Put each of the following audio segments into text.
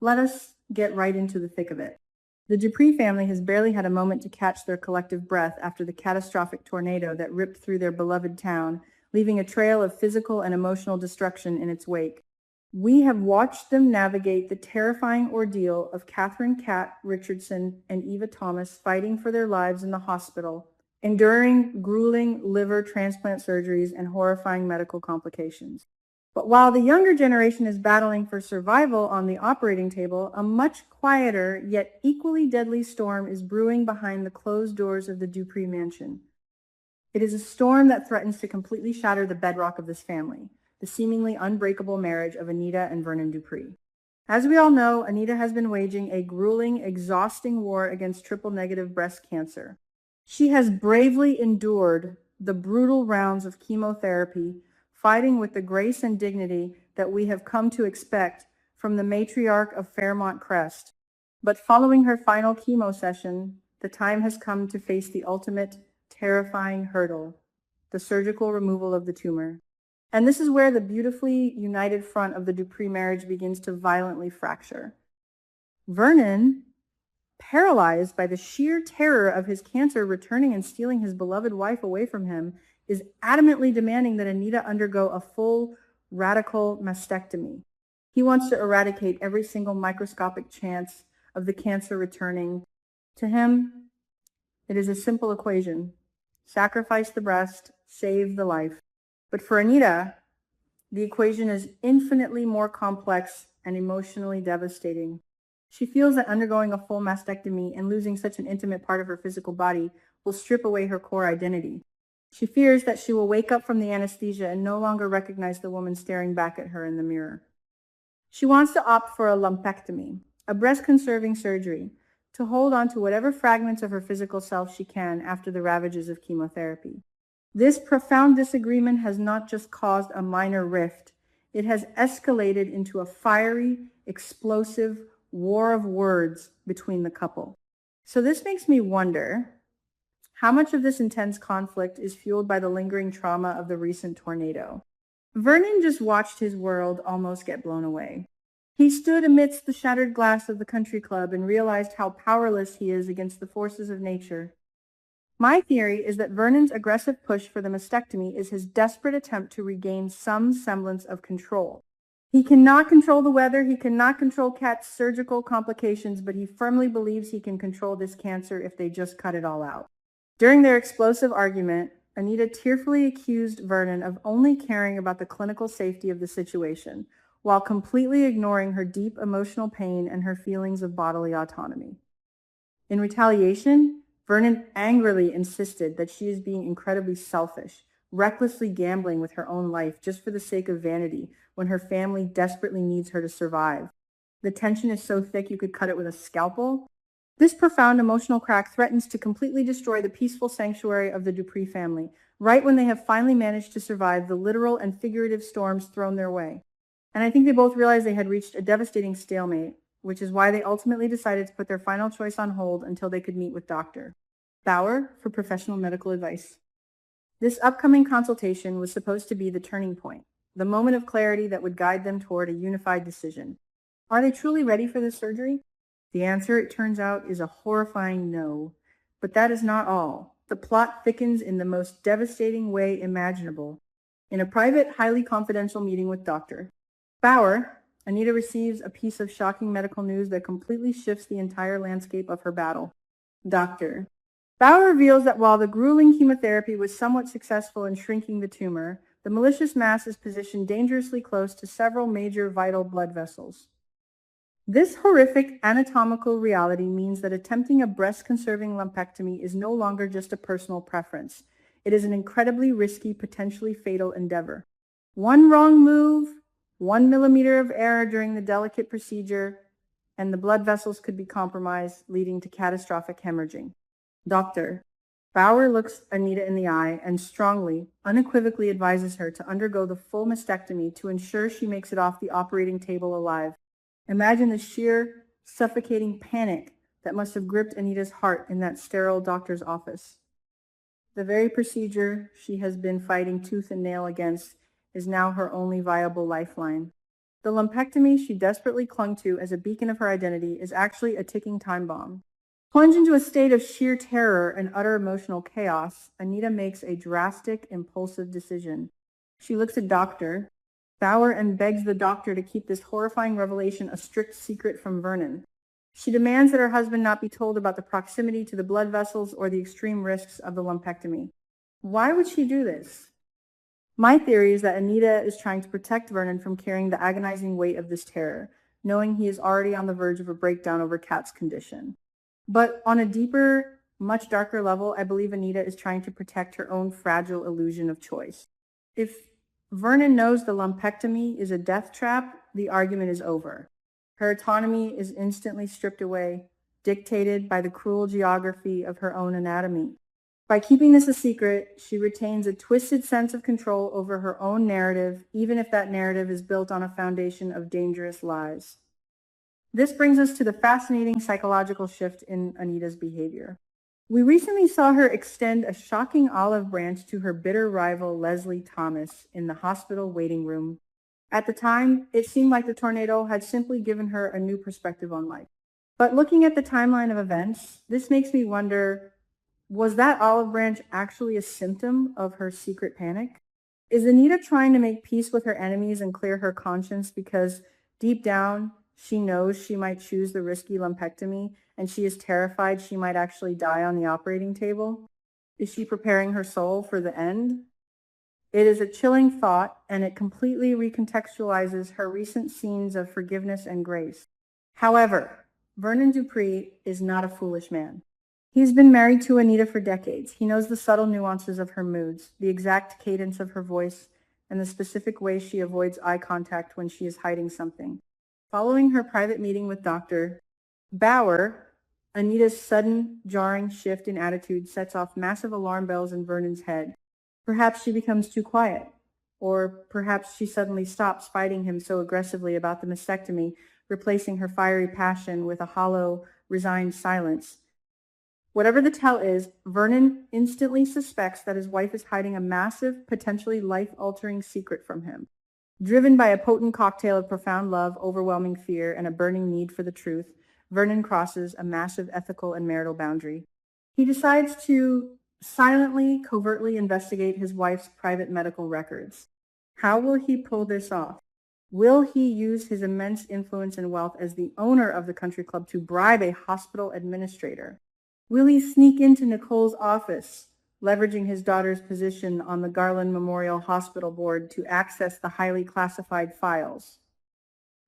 Let us get right into the thick of it. The Dupree family has barely had a moment to catch their collective breath after the catastrophic tornado that ripped through their beloved town, leaving a trail of physical and emotional destruction in its wake. We have watched them navigate the terrifying ordeal of Catherine Cat Richardson and Eva Thomas fighting for their lives in the hospital, enduring grueling liver transplant surgeries and horrifying medical complications. But while the younger generation is battling for survival on the operating table, a much quieter yet equally deadly storm is brewing behind the closed doors of the Dupree mansion. It is a storm that threatens to completely shatter the bedrock of this family, the seemingly unbreakable marriage of Anita and Vernon Dupree. As we all know, Anita has been waging a grueling, exhausting war against triple-negative breast cancer. She has bravely endured the brutal rounds of chemotherapy, fighting with the grace and dignity that we have come to expect from the matriarch of Fairmont Crest. But following her final chemo session, the time has come to face the ultimate terrifying hurdle, the surgical removal of the tumor. And this is where the beautifully united front of the Dupree marriage begins to violently fracture. Vernon, paralyzed by the sheer terror of his cancer returning and stealing his beloved wife away from him, is adamantly demanding that Anita undergo a full radical mastectomy. He wants to eradicate every single microscopic chance of the cancer returning. To him, it is a simple equation: sacrifice the breast, save the life. But for Anita, the equation is infinitely more complex and emotionally devastating. She feels that undergoing a full mastectomy and losing such an intimate part of her physical body will strip away her core identity. She fears that she will wake up from the anesthesia and no longer recognize the woman staring back at her in the mirror. She wants to opt for a lumpectomy, a breast-conserving surgery, to hold on to whatever fragments of her physical self she can after the ravages of chemotherapy. This profound disagreement has not just caused a minor rift, it has escalated into a fiery, explosive war of words between the couple. So this makes me wonder, how much of this intense conflict is fueled by the lingering trauma of the recent tornado? Vernon just watched his world almost get blown away. He stood amidst the shattered glass of the country club and realized how powerless he is against the forces of nature. My theory is that Vernon's aggressive push for the mastectomy is his desperate attempt to regain some semblance of control. He cannot control the weather, he cannot control Kat's surgical complications, but he firmly believes he can control this cancer if they just cut it all out. During their explosive argument, Anita tearfully accused Vernon of only caring about the clinical safety of the situation, while completely ignoring her deep emotional pain and her feelings of bodily autonomy. In retaliation, Vernon angrily insisted that she is being incredibly selfish, recklessly gambling with her own life just for the sake of vanity when her family desperately needs her to survive. The tension is so thick you could cut it with a scalpel. This profound emotional crack threatens to completely destroy the peaceful sanctuary of the Dupree family, right when they have finally managed to survive the literal and figurative storms thrown their way. And I think they both realized they had reached a devastating stalemate, which is why they ultimately decided to put their final choice on hold until they could meet with Dr. Bauer for professional medical advice. This upcoming consultation was supposed to be the turning point, the moment of clarity that would guide them toward a unified decision. Are they truly ready for this surgery? The answer, it turns out, is a horrifying no. But that is not all. The plot thickens in the most devastating way imaginable. In a private, highly confidential meeting with Dr. Bauer, Anita receives a piece of shocking medical news that completely shifts the entire landscape of her battle. Dr. Bauer reveals that while the grueling chemotherapy was somewhat successful in shrinking the tumor, the malicious mass is positioned dangerously close to several major vital blood vessels. This horrific anatomical reality means that attempting a breast-conserving lumpectomy is no longer just a personal preference. It is an incredibly risky, potentially fatal endeavor. One wrong move, 1 millimeter of error during the delicate procedure, and the blood vessels could be compromised, leading to catastrophic hemorrhaging. Dr. Bauer looks Anita in the eye and strongly, unequivocally advises her to undergo the full mastectomy to ensure she makes it off the operating table alive. Imagine the sheer, suffocating panic that must have gripped Anita's heart in that sterile doctor's office. The very procedure she has been fighting tooth and nail against is now her only viable lifeline. The lumpectomy she desperately clung to as a beacon of her identity is actually a ticking time bomb. Plunged into a state of sheer terror and utter emotional chaos, Anita makes a drastic, impulsive decision. She looks at Dr. Bauer and begs the doctor to keep this horrifying revelation a strict secret from Vernon. She demands that her husband not be told about the proximity to the blood vessels or the extreme risks of the lumpectomy. Why would she do this? My theory is that Anita is trying to protect Vernon from carrying the agonizing weight of this terror, knowing he is already on the verge of a breakdown over Kat's condition. But on a deeper, much darker level, I believe Anita is trying to protect her own fragile illusion of choice. If Vernon knows the lumpectomy is a death trap, the argument is over. Her autonomy is instantly stripped away, dictated by the cruel geography of her own anatomy. By keeping this a secret, she retains a twisted sense of control over her own narrative, even if that narrative is built on a foundation of dangerous lies. This brings us to the fascinating psychological shift in Anita's behavior. We recently saw her extend a shocking olive branch to her bitter rival Leslie Thomas in the hospital waiting room. At the time, it seemed like the tornado had simply given her a new perspective on life. But looking at the timeline of events, this makes me wonder, was that olive branch actually a symptom of her secret panic? Is Anita trying to make peace with her enemies and clear her conscience because deep down, she knows she might choose the risky lumpectomy and she is terrified she might actually die on the operating table? Is she preparing her soul for the end? It is a chilling thought, and it completely recontextualizes her recent scenes of forgiveness and grace. However, Vernon Dupree is not a foolish man. He's been married to Anita for decades. He knows the subtle nuances of her moods, the exact cadence of her voice, and the specific way she avoids eye contact when she is hiding something. Following her private meeting with Dr. Bauer, Anita's sudden, jarring shift in attitude sets off massive alarm bells in Vernon's head. Perhaps she becomes too quiet, or perhaps she suddenly stops fighting him so aggressively about the mastectomy, replacing her fiery passion with a hollow, resigned silence. Whatever the tell is, Vernon instantly suspects that his wife is hiding a massive, potentially life-altering secret from him. Driven by a potent cocktail of profound love, overwhelming fear, and a burning need for the truth, Vernon crosses a massive ethical and marital boundary. He decides to silently, covertly investigate his wife's private medical records. How will he pull this off? Will he use his immense influence and wealth as the owner of the country club to bribe a hospital administrator? Will he sneak into Nicole's office, leveraging his daughter's position on the Garland Memorial Hospital board to access the highly classified files?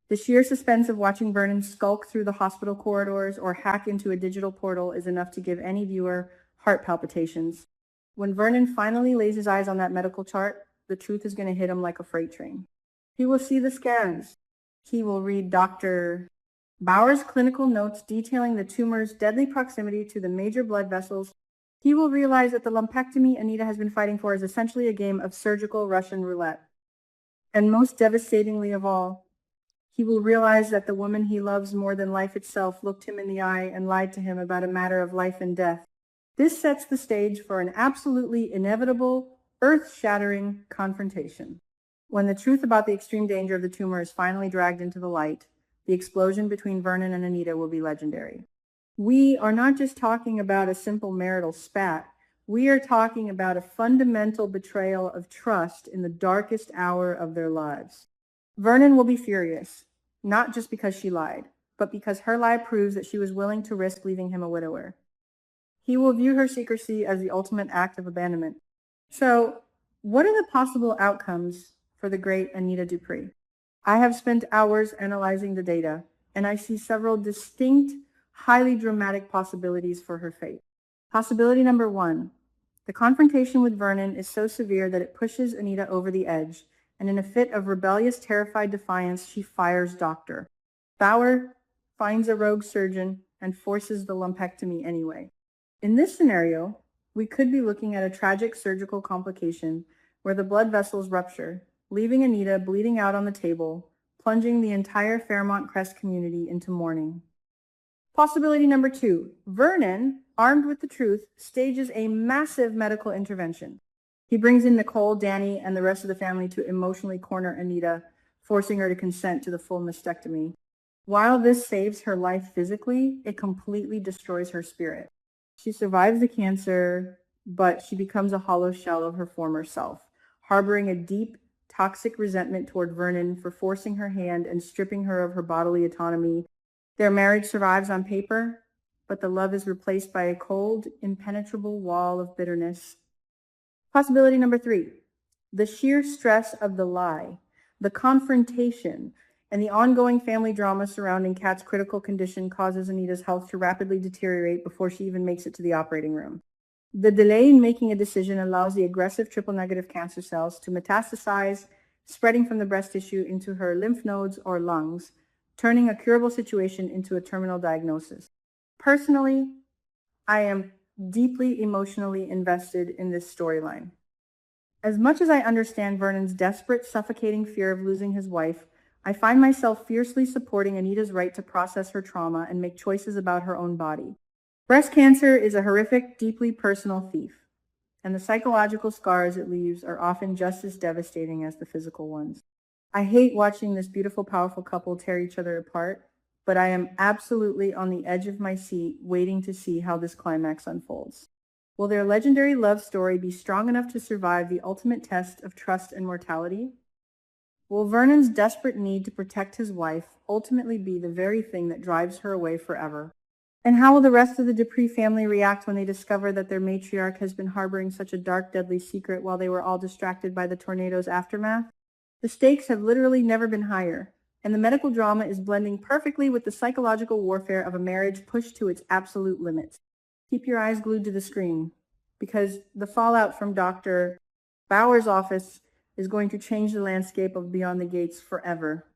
The sheer suspense of watching Vernon skulk through the hospital corridors or hack into a digital portal is enough to give any viewer heart palpitations. When Vernon finally lays his eyes on that medical chart, the truth is going to hit him like a freight train. He will see the scans. He will read Dr. Bauer's clinical notes detailing the tumor's deadly proximity to the major blood vessels. He will realize that the lumpectomy Anita has been fighting for is essentially a game of surgical Russian roulette. And most devastatingly of all, he will realize that the woman he loves more than life itself looked him in the eye and lied to him about a matter of life and death. This sets the stage for an absolutely inevitable, earth-shattering confrontation. When the truth about the extreme danger of the tumor is finally dragged into the light, the explosion between Vernon and Anita will be legendary. We are not just talking about a simple marital spat. We are talking about a fundamental betrayal of trust in the darkest hour of their lives. Vernon will be furious, not just because she lied, but because her lie proves that she was willing to risk leaving him a widower. He will view her secrecy as the ultimate act of abandonment. So, what are the possible outcomes for the great Anita Dupree? I have spent hours analyzing the data, and I see several distinct, highly dramatic possibilities for her fate. Possibility number 1, the confrontation with Vernon is so severe that it pushes Anita over the edge, and in a fit of rebellious, terrified defiance, she fires Dr. Bauer, finds a rogue surgeon, and forces the lumpectomy anyway. In this scenario, we could be looking at a tragic surgical complication where the blood vessels rupture, leaving Anita bleeding out on the table, plunging the entire Fairmont Crest community into mourning. Possibility number 2, Vernon, armed with the truth, stages a massive medical intervention. He brings in Nicole, Danny, and the rest of the family to emotionally corner Anita, forcing her to consent to the full mastectomy. While this saves her life physically, it completely destroys her spirit. She survives the cancer, but she becomes a hollow shell of her former self, harboring a deep, toxic resentment toward Vernon for forcing her hand and stripping her of her bodily autonomy. Their marriage survives on paper, but the love is replaced by a cold, impenetrable wall of bitterness. Possibility number 3, the sheer stress of the lie, the confrontation, and the ongoing family drama surrounding Kat's critical condition causes Anita's health to rapidly deteriorate before she even makes it to the operating room. The delay in making a decision allows the aggressive triple-negative cancer cells to metastasize, spreading from the breast tissue into her lymph nodes or lungs, turning a curable situation into a terminal diagnosis. Personally, I am deeply emotionally invested in this storyline. As much as I understand Vernon's desperate, suffocating fear of losing his wife, I find myself fiercely supporting Anita's right to process her trauma and make choices about her own body. Breast cancer is a horrific, deeply personal thief, and the psychological scars it leaves are often just as devastating as the physical ones. I hate watching this beautiful, powerful couple tear each other apart, but I am absolutely on the edge of my seat waiting to see how this climax unfolds. Will their legendary love story be strong enough to survive the ultimate test of trust and mortality? Will Vernon's desperate need to protect his wife ultimately be the very thing that drives her away forever? And how will the rest of the Dupree family react when they discover that their matriarch has been harboring such a dark, deadly secret while they were all distracted by the tornado's aftermath? The stakes have literally never been higher, and the medical drama is blending perfectly with the psychological warfare of a marriage pushed to its absolute limits. Keep your eyes glued to the screen, because the fallout from Dr. Bauer's office is going to change the landscape of Beyond the Gates forever.